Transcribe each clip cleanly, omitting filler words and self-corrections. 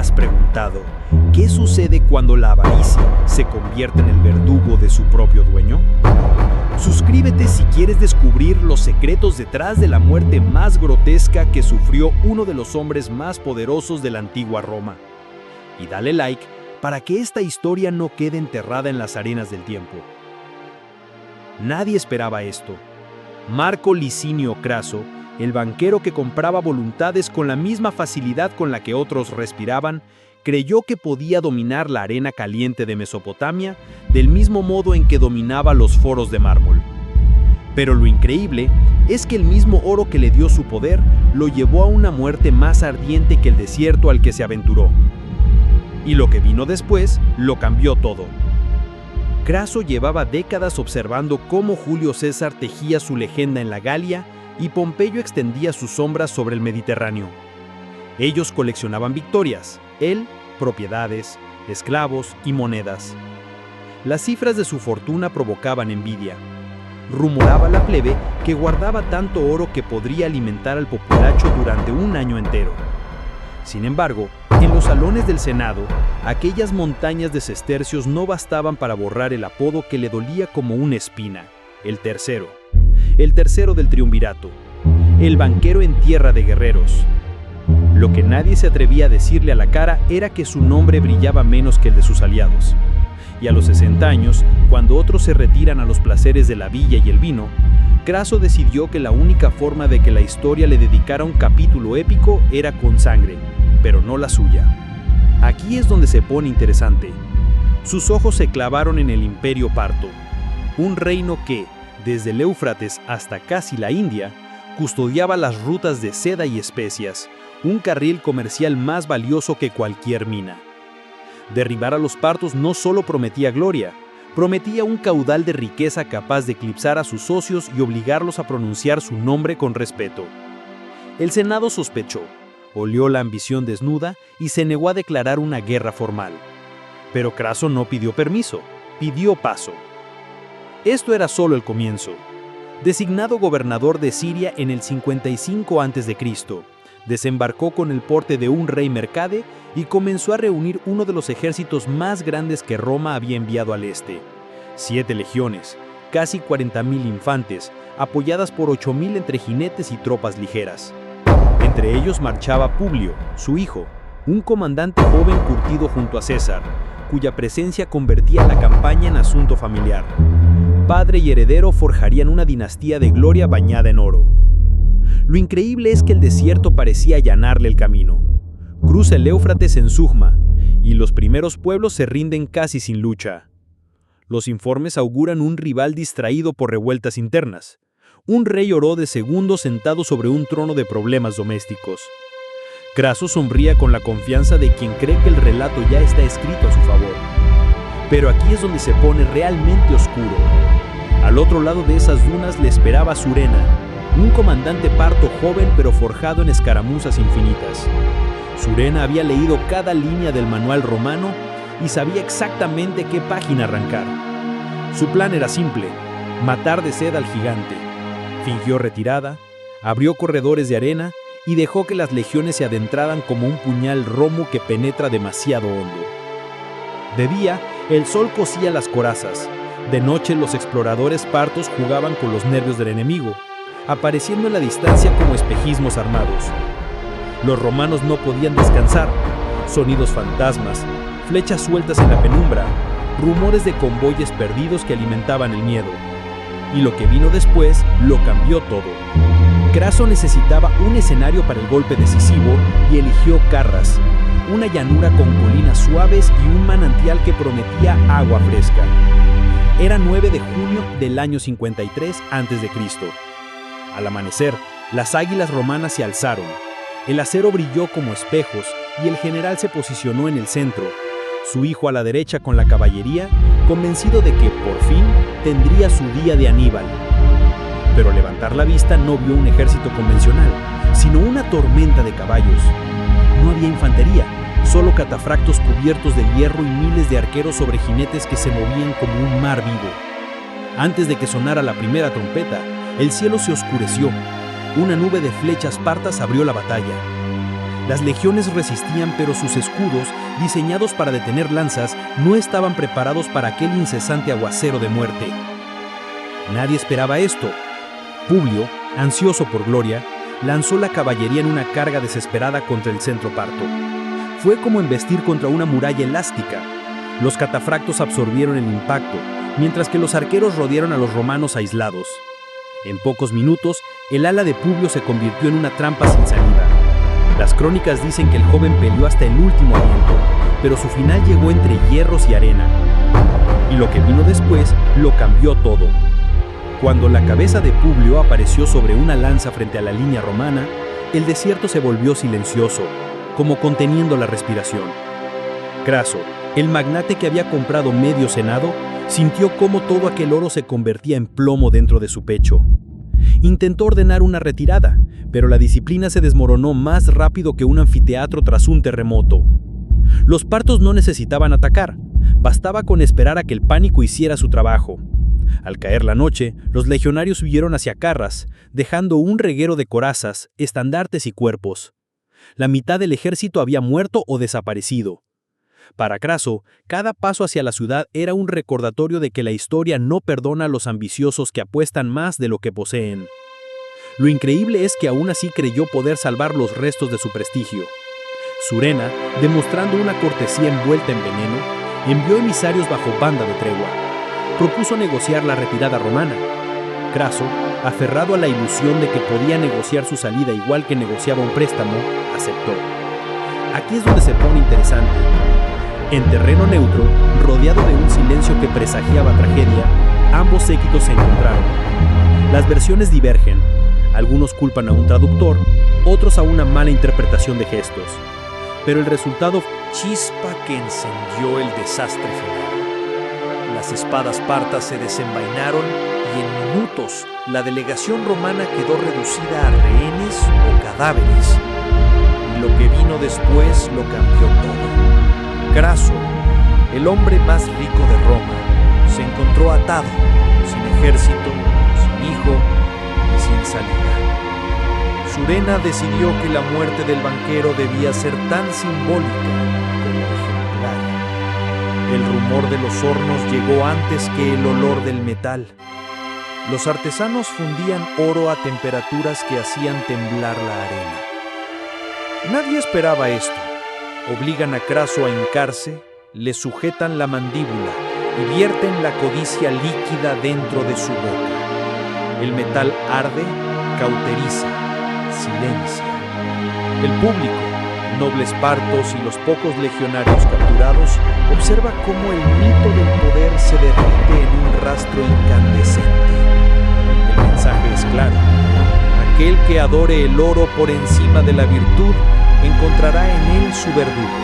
has preguntado qué sucede cuando la avaricia se convierte en el verdugo de su propio dueño? Suscríbete si quieres descubrir los secretos detrás de la muerte más grotesca que sufrió uno de los hombres más poderosos de la antigua Roma. Y dale like para que esta historia no quede enterrada en las arenas del tiempo. Nadie esperaba esto. Marco Licinio Craso, el banquero que compraba voluntades con la misma facilidad con la que otros respiraban, creyó que podía dominar la arena caliente de Mesopotamia del mismo modo en que dominaba los foros de mármol. Pero lo increíble es que el mismo oro que le dio su poder lo llevó a una muerte más ardiente que el desierto al que se aventuró. Y lo que vino después lo cambió todo. Craso llevaba décadas observando cómo Julio César tejía su legenda en la Galia y Pompeyo extendía sus sombras sobre el Mediterráneo. Ellos coleccionaban victorias, él, propiedades, esclavos y monedas. Las cifras de su fortuna provocaban envidia. Rumoraba la plebe que guardaba tanto oro que podría alimentar al populacho durante un año entero. Sin embargo, en los salones del Senado, aquellas montañas de sestercios no bastaban para borrar el apodo que le dolía como una espina, el tercero del triunvirato, el banquero en tierra de guerreros. Lo que nadie se atrevía a decirle a la cara era que su nombre brillaba menos que el de sus aliados. Y a los 60 años, cuando otros se retiran a los placeres de la villa y el vino, Craso decidió que la única forma de que la historia le dedicara un capítulo épico era con sangre, pero no la suya. Aquí es donde se pone interesante. Sus ojos se clavaron en el Imperio Parto, un reino que, desde el Éufrates hasta casi la India, custodiaba las rutas de seda y especias, un carril comercial más valioso que cualquier mina. Derribar a los partos no solo prometía gloria, prometía un caudal de riqueza capaz de eclipsar a sus socios y obligarlos a pronunciar su nombre con respeto. El Senado sospechó, olió la ambición desnuda y se negó a declarar una guerra formal. Pero Craso no pidió permiso, pidió paso. Esto era solo el comienzo. Designado gobernador de Siria en el 55 a.C., desembarcó con el porte de un rey mercade y comenzó a reunir uno de los ejércitos más grandes que Roma había enviado al este. 7 legiones, casi 40.000 infantes, apoyadas por 8.000 entre jinetes y tropas ligeras. Entre ellos marchaba Publio, su hijo, un comandante joven curtido junto a César, cuya presencia convertía la campaña en asunto familiar. Padre y heredero forjarían una dinastía de gloria bañada en oro. Lo increíble es que el desierto parecía allanarle el camino. Cruza el Éufrates en Sugma, y los primeros pueblos se rinden casi sin lucha. Los informes auguran un rival distraído por revueltas internas. Un rey oró de segundo sentado sobre un trono de problemas domésticos. Craso sonría con la confianza de quien cree que el relato ya está escrito a su favor. Pero aquí es donde se pone realmente oscuro. Al otro lado de esas dunas le esperaba Surena, un comandante parto joven pero forjado en escaramuzas infinitas. Surena había leído cada línea del manual romano y sabía exactamente qué página arrancar. Su plan era simple: matar de sed al gigante. Fingió retirada, abrió corredores de arena y dejó que las legiones se adentraran como un puñal romo que penetra demasiado hondo. De día, el sol cocía las corazas. De noche, los exploradores partos jugaban con los nervios del enemigo, apareciendo en la distancia como espejismos armados. Los romanos no podían descansar. Sonidos fantasmas, flechas sueltas en la penumbra, rumores de convoyes perdidos que alimentaban el miedo. Y lo que vino después lo cambió todo. Craso necesitaba un escenario para el golpe decisivo y eligió Carras, una llanura con colinas suaves y un manantial que prometía agua fresca. Era 9 de junio del año 53 a.C. Al amanecer, las águilas romanas se alzaron. El acero brilló como espejos y el general se posicionó en el centro, su hijo a la derecha con la caballería, convencido de que, por fin, tendría su día de Aníbal. Pero al levantar la vista no vio un ejército convencional, sino una tormenta de caballos. No había infantería, solo catafractos cubiertos de hierro y miles de arqueros sobre jinetes que se movían como un mar vivo. Antes de que sonara la primera trompeta, el cielo se oscureció. Una nube de flechas partas abrió la batalla. Las legiones resistían, pero sus escudos, diseñados para detener lanzas, no estaban preparados para aquel incesante aguacero de muerte. Nadie esperaba esto. Publio, ansioso por gloria, lanzó la caballería en una carga desesperada contra el centroparto. Fue como embestir contra una muralla elástica. Los catafractos absorbieron el impacto, mientras que los arqueros rodearon a los romanos aislados. En pocos minutos, el ala de Publio se convirtió en una trampa sin salida. Las crónicas dicen que el joven peleó hasta el último aliento, pero su final llegó entre hierros y arena. Y lo que vino después lo cambió todo. Cuando la cabeza de Publio apareció sobre una lanza frente a la línea romana, el desierto se volvió silencioso, como conteniendo la respiración. Craso, el magnate que había comprado medio senado, sintió cómo todo aquel oro se convertía en plomo dentro de su pecho. Intentó ordenar una retirada, pero la disciplina se desmoronó más rápido que un anfiteatro tras un terremoto. Los partos no necesitaban atacar, bastaba con esperar a que el pánico hiciera su trabajo. Al caer la noche, los legionarios huyeron hacia Carras, dejando un reguero de corazas, estandartes y cuerpos. La mitad del ejército había muerto o desaparecido. Para Craso, cada paso hacia la ciudad era un recordatorio de que la historia no perdona a los ambiciosos que apuestan más de lo que poseen. Lo increíble es que aún así creyó poder salvar los restos de su prestigio. Surena, demostrando una cortesía envuelta en veneno, envió emisarios bajo banda de tregua. Propuso negociar la retirada romana. Craso, aferrado a la ilusión de que podía negociar su salida igual que negociaba un préstamo, aceptó. Aquí es donde se pone interesante. En terreno neutro, rodeado de un silencio que presagiaba tragedia, ambos séquitos se encontraron. Las versiones divergen. Algunos culpan a un traductor, otros a una mala interpretación de gestos. Pero el resultado fue chispa que encendió el desastre final. Las espadas partas se desenvainaron y en minutos la delegación romana quedó reducida a rehenes o cadáveres. Y lo que vino después lo cambió todo. Craso, el hombre más rico de Roma, se encontró atado, sin ejército, sin hijo y sin salida. Surena decidió que la muerte del banquero debía ser tan simbólica como ejemplar. El rumor de los hornos llegó antes que el olor del metal. Los artesanos fundían oro a temperaturas que hacían temblar la arena. Nadie esperaba esto. Obligan a Craso a hincarse, le sujetan la mandíbula y vierten la codicia líquida dentro de su boca. El metal arde, cauteriza, silencia. El público, nobles partos y los pocos legionarios capturados, observa cómo el mito del poder se derrite en un rastro incandescente. El mensaje es claro. Aquel que adore el oro por encima de la virtud encontrará en él su verdugo.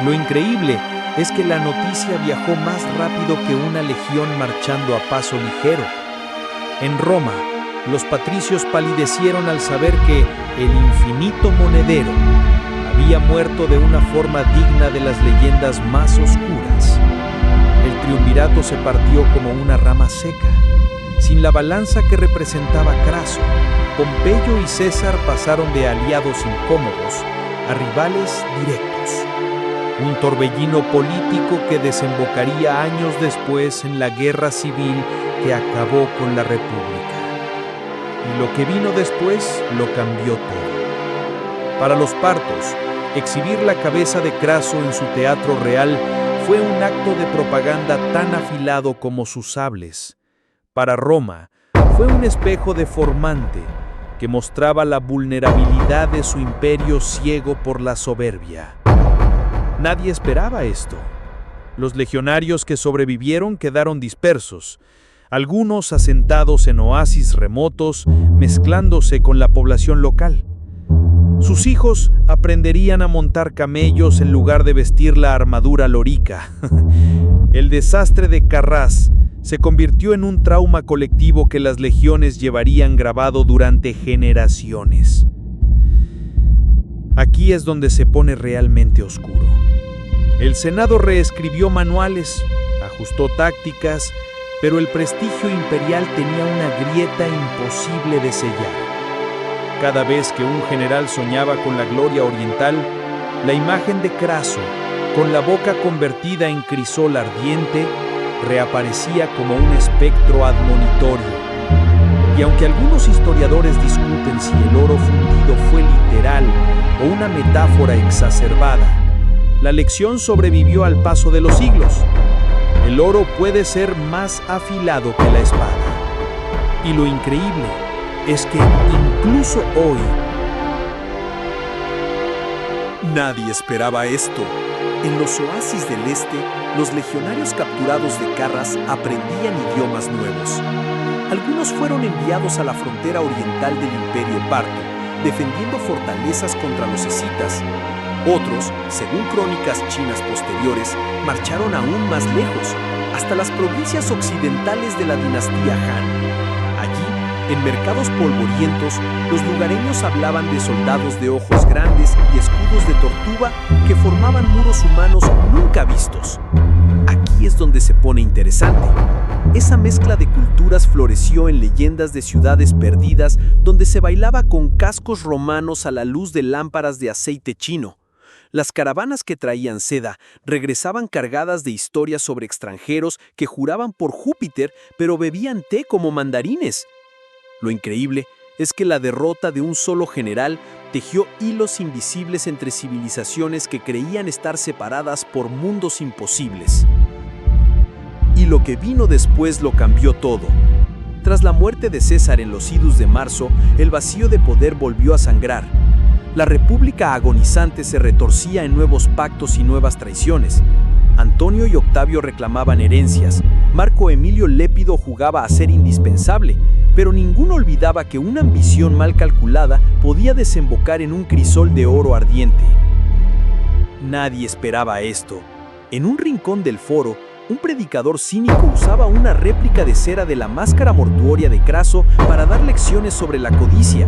Lo increíble es que la noticia viajó más rápido que una legión marchando a paso ligero. En Roma, los patricios palidecieron al saber que el infinito monedero había muerto de una forma digna de las leyendas más oscuras. El triunvirato se partió como una rama seca. Sin la balanza que representaba Craso, Pompeyo y César pasaron de aliados incómodos a rivales directos. Un torbellino político que desembocaría años después en la guerra civil que acabó con la República. Y lo que vino después lo cambió todo. Para los partos, exhibir la cabeza de Craso en su teatro real fue un acto de propaganda tan afilado como sus sables. Para Roma, fue un espejo deformante que mostraba la vulnerabilidad de su imperio ciego por la soberbia. Nadie esperaba esto. Los legionarios que sobrevivieron quedaron dispersos, algunos asentados en oasis remotos, mezclándose con la población local. Sus hijos aprenderían a montar camellos en lugar de vestir la armadura lorica. El desastre de Carras se convirtió en un trauma colectivo que las legiones llevarían grabado durante generaciones. Aquí es donde se pone realmente oscuro. El Senado reescribió manuales, ajustó tácticas, pero el prestigio imperial tenía una grieta imposible de sellar. Cada vez que un general soñaba con la gloria oriental, la imagen de Craso, con la boca convertida en crisol ardiente, reaparecía como un espectro admonitorio. Y aunque algunos historiadores discuten si el oro fundido fue literal o una metáfora exacerbada, la lección sobrevivió al paso de los siglos. El oro puede ser más afilado que la espada. Y lo increíble es que incluso hoy, nadie esperaba esto. En los oasis del este, los legionarios capturados de Carras aprendían idiomas nuevos. Algunos fueron enviados a la frontera oriental del Imperio Parto, defendiendo fortalezas contra los escitas. Otros, según crónicas chinas posteriores, marcharon aún más lejos, hasta las provincias occidentales de la dinastía Han. Allí, en mercados polvorientos, los lugareños hablaban de soldados de ojos grandes y escudos de tortuga que formaban muros humanos nunca vistos. Aquí es donde se pone interesante. Esa mezcla de culturas floreció en leyendas de ciudades perdidas donde se bailaba con cascos romanos a la luz de lámparas de aceite chino. Las caravanas que traían seda regresaban cargadas de historias sobre extranjeros que juraban por Júpiter, pero bebían té como mandarines. Lo increíble es que la derrota de un solo general tejió hilos invisibles entre civilizaciones que creían estar separadas por mundos imposibles. Y lo que vino después lo cambió todo. Tras la muerte de César en los idus de marzo, el vacío de poder volvió a sangrar. La república agonizante se retorcía en nuevos pactos y nuevas traiciones. Antonio y Octavio reclamaban herencias. Marco Emilio Lépido jugaba a ser indispensable, pero ninguno olvidaba que una ambición mal calculada podía desembocar en un crisol de oro ardiente. Nadie esperaba esto. En un rincón del foro, un predicador cínico usaba una réplica de cera de la máscara mortuoria de Craso para dar lecciones sobre la codicia.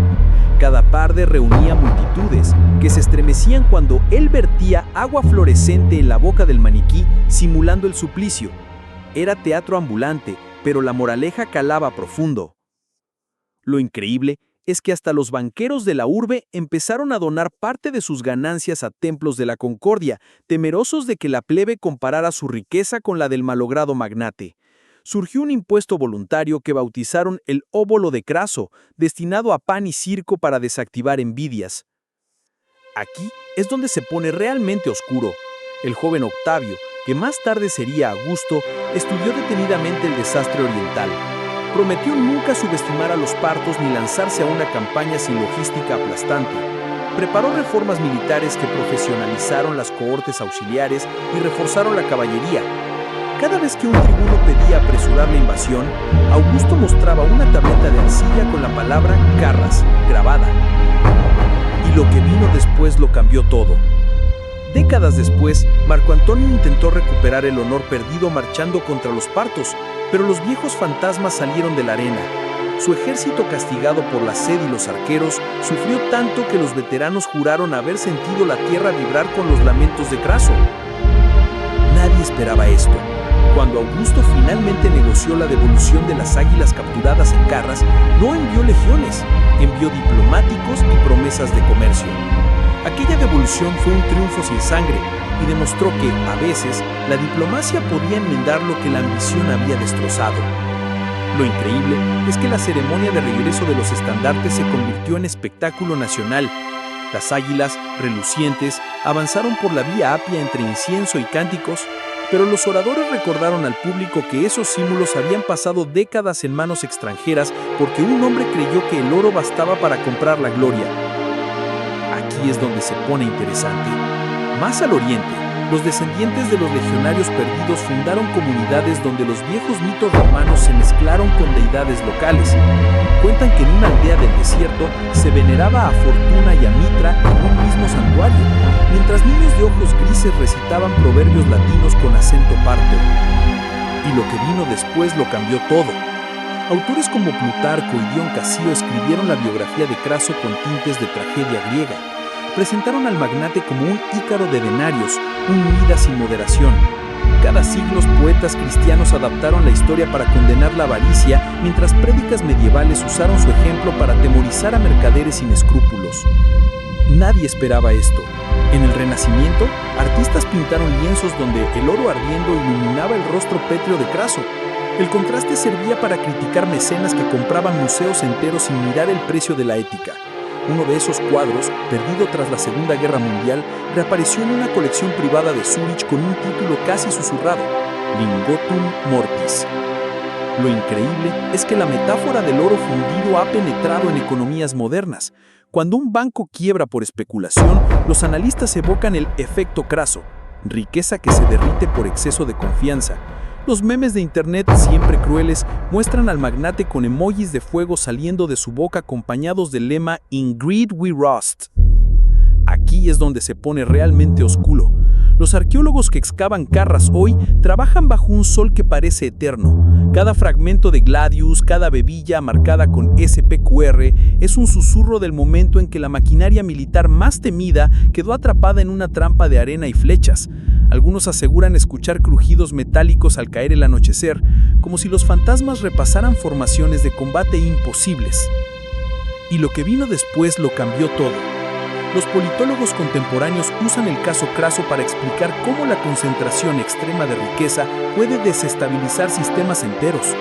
Cada parde reunía multitudes, que se estremecían cuando él vertía agua fluorescente en la boca del maniquí, simulando el suplicio. Era teatro ambulante, pero la moraleja calaba profundo. Lo increíble es que hasta los banqueros de la urbe empezaron a donar parte de sus ganancias a templos de la concordia, temerosos de que la plebe comparara su riqueza con la del malogrado magnate. Surgió un impuesto voluntario que bautizaron el óbolo de Craso, destinado a pan y circo para desactivar envidias. Aquí es donde se pone realmente oscuro. El joven Octavio, que más tarde sería Augusto, estudió detenidamente el desastre oriental. Prometió nunca subestimar a los partos ni lanzarse a una campaña sin logística aplastante. Preparó reformas militares que profesionalizaron las cohortes auxiliares y reforzaron la caballería. Cada vez que un tribuno pedía apresurar la invasión, Augusto mostraba una tableta de arcilla con la palabra Carras grabada. Y lo que vino después lo cambió todo. Décadas después, Marco Antonio intentó recuperar el honor perdido marchando contra los partos, pero los viejos fantasmas salieron de la arena. Su ejército, castigado por la sed y los arqueros, sufrió tanto que los veteranos juraron haber sentido la tierra vibrar con los lamentos de Craso. Nadie esperaba esto. Cuando Augusto finalmente negoció la devolución de las águilas capturadas en Carras, no envió legiones, envió diplomáticos y promesas de comercio. Aquella devolución fue un triunfo sin sangre y demostró que, a veces, la diplomacia podía enmendar lo que la ambición había destrozado. Lo increíble es que la ceremonia de regreso de los estandartes se convirtió en espectáculo nacional. Las águilas, relucientes, avanzaron por la vía Apia entre incienso y cánticos, pero los oradores recordaron al público que esos símbolos habían pasado décadas en manos extranjeras porque un hombre creyó que el oro bastaba para comprar la gloria. Aquí es donde se pone interesante. Más al oriente, los descendientes de los legionarios perdidos fundaron comunidades donde los viejos mitos romanos se mezclaron con deidades locales. Cuentan que en una aldea del desierto se veneraba a Fortuna y a Mitra en un mismo santuario, mientras niños de ojos grises recitaban proverbios latinos con acento parto. Y lo que vino después lo cambió todo. Autores como Plutarco y Dion Casio escribieron la biografía de Craso con tintes de tragedia griega. Presentaron al magnate como un Ícaro de denarios, un Midas sin moderación. cada siglo, poetas cristianos adaptaron la historia para condenar la avaricia, mientras prédicas medievales usaron su ejemplo para atemorizar a mercaderes sin escrúpulos. Nadie esperaba esto. En el Renacimiento, artistas pintaron lienzos donde el oro ardiendo iluminaba el rostro pétreo de Craso. El contraste servía para criticar mecenas que compraban museos enteros sin mirar el precio de la ética. Uno de esos cuadros, perdido tras la Segunda Guerra Mundial, reapareció en una colección privada de Zúrich con un título casi susurrado: Lingotum Mortis. Lo increíble es que la metáfora del oro fundido ha penetrado en economías modernas. Cuando un banco quiebra por especulación, los analistas evocan el efecto Craso, riqueza que se derrite por exceso de confianza. Los memes de internet, siempre crueles, muestran al magnate con emojis de fuego saliendo de su boca acompañados del lema "In greed we rust". Aquí es donde se pone realmente oscuro. Los arqueólogos que excavan Carras hoy trabajan bajo un sol que parece eterno. Cada fragmento de gladius, cada bebilla marcada con SPQR es un susurro del momento en que la maquinaria militar más temida quedó atrapada en una trampa de arena y flechas. Algunos aseguran escuchar crujidos metálicos al caer el anochecer, como si los fantasmas repasaran formaciones de combate imposibles. Y lo que vino después lo cambió todo. Los politólogos contemporáneos usan el caso Craso para explicar cómo la concentración extrema de riqueza puede desestabilizar sistemas enteros.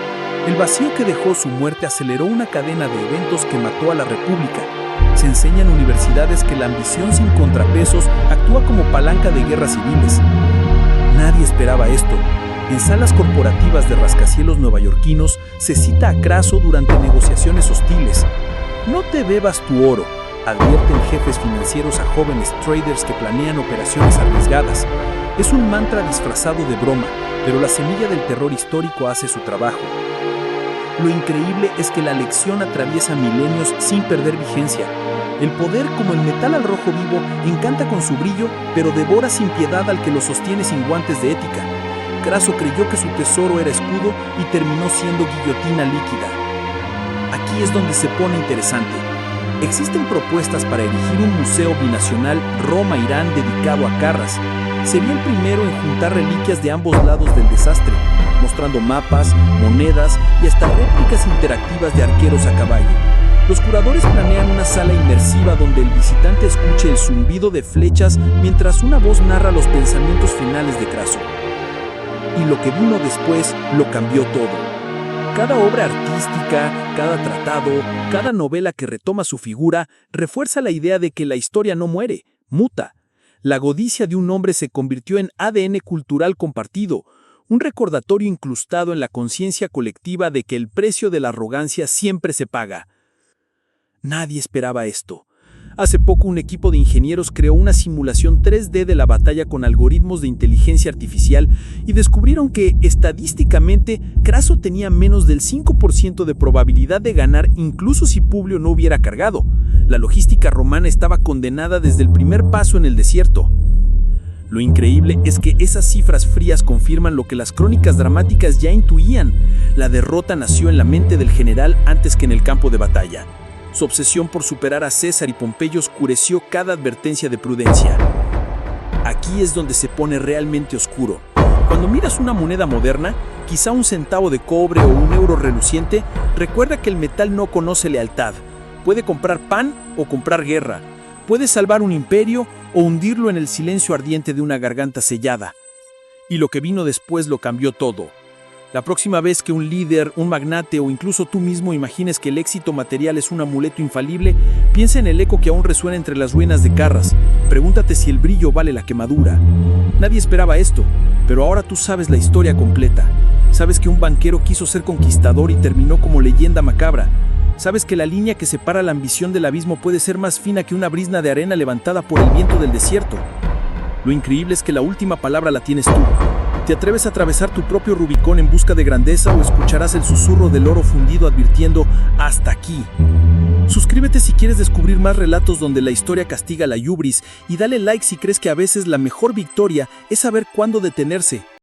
El vacío que dejó su muerte aceleró una cadena de eventos que mató a la República. Se enseña en universidades que la ambición sin contrapesos actúa como palanca de guerras civiles. Nadie esperaba esto. En salas corporativas de rascacielos neoyorquinos se cita a Craso durante negociaciones hostiles. No te bebas tu oro, advierten jefes financieros a jóvenes traders que planean operaciones arriesgadas. Es un mantra disfrazado de broma, pero la semilla del terror histórico hace su trabajo. Lo increíble es que la lección atraviesa milenios sin perder vigencia. El poder, como el metal al rojo vivo, encanta con su brillo, pero devora sin piedad al que lo sostiene sin guantes de ética. Craso creyó que su tesoro era escudo y terminó siendo guillotina líquida. Aquí es donde se pone interesante. Existen propuestas para erigir un museo binacional Roma-Irán dedicado a Carras. Sería el primero en juntar reliquias de ambos lados del desastre, mostrando mapas, monedas y hasta réplicas interactivas de arqueros a caballo. Los curadores planean una sala inmersiva donde el visitante escuche el zumbido de flechas mientras una voz narra los pensamientos finales de Craso. Y lo que vino después lo cambió todo. Cada obra artística, cada tratado, cada novela que retoma su figura refuerza la idea de que la historia no muere, muta. La codicia de un hombre se convirtió en ADN cultural compartido, un recordatorio incrustado en la conciencia colectiva de que el precio de la arrogancia siempre se paga. Nadie esperaba esto. Hace poco un equipo de ingenieros creó una simulación 3D de la batalla con algoritmos de inteligencia artificial y descubrieron que, estadísticamente, Craso tenía menos del 5% de probabilidad de ganar incluso si Publio no hubiera cargado. La logística romana estaba condenada desde el primer paso en el desierto. Lo increíble es que esas cifras frías confirman lo que las crónicas dramáticas ya intuían. La derrota nació en la mente del general antes que en el campo de batalla. Su obsesión por superar a César y Pompeyo oscureció cada advertencia de prudencia. Aquí es donde se pone realmente oscuro. Cuando miras una moneda moderna, quizá un centavo de cobre o un euro reluciente, recuerda que el metal no conoce lealtad. Puede comprar pan o comprar guerra. Puede salvar un imperio o hundirlo en el silencio ardiente de una garganta sellada. Y lo que vino después lo cambió todo. La próxima vez que un líder, un magnate o incluso tú mismo imagines que el éxito material es un amuleto infalible, piensa en el eco que aún resuena entre las ruinas de Carras. Pregúntate si el brillo vale la quemadura. Nadie esperaba esto, pero ahora tú sabes la historia completa. Sabes que un banquero quiso ser conquistador y terminó como leyenda macabra. Sabes que la línea que separa la ambición del abismo puede ser más fina que una brizna de arena levantada por el viento del desierto. Lo increíble es que la última palabra la tienes tú. ¿Te atreves a atravesar tu propio Rubicón en busca de grandeza o escucharás el susurro del oro fundido advirtiendo "hasta aquí"? Suscríbete si quieres descubrir más relatos donde la historia castiga la hubris y dale like si crees que a veces la mejor victoria es saber cuándo detenerse.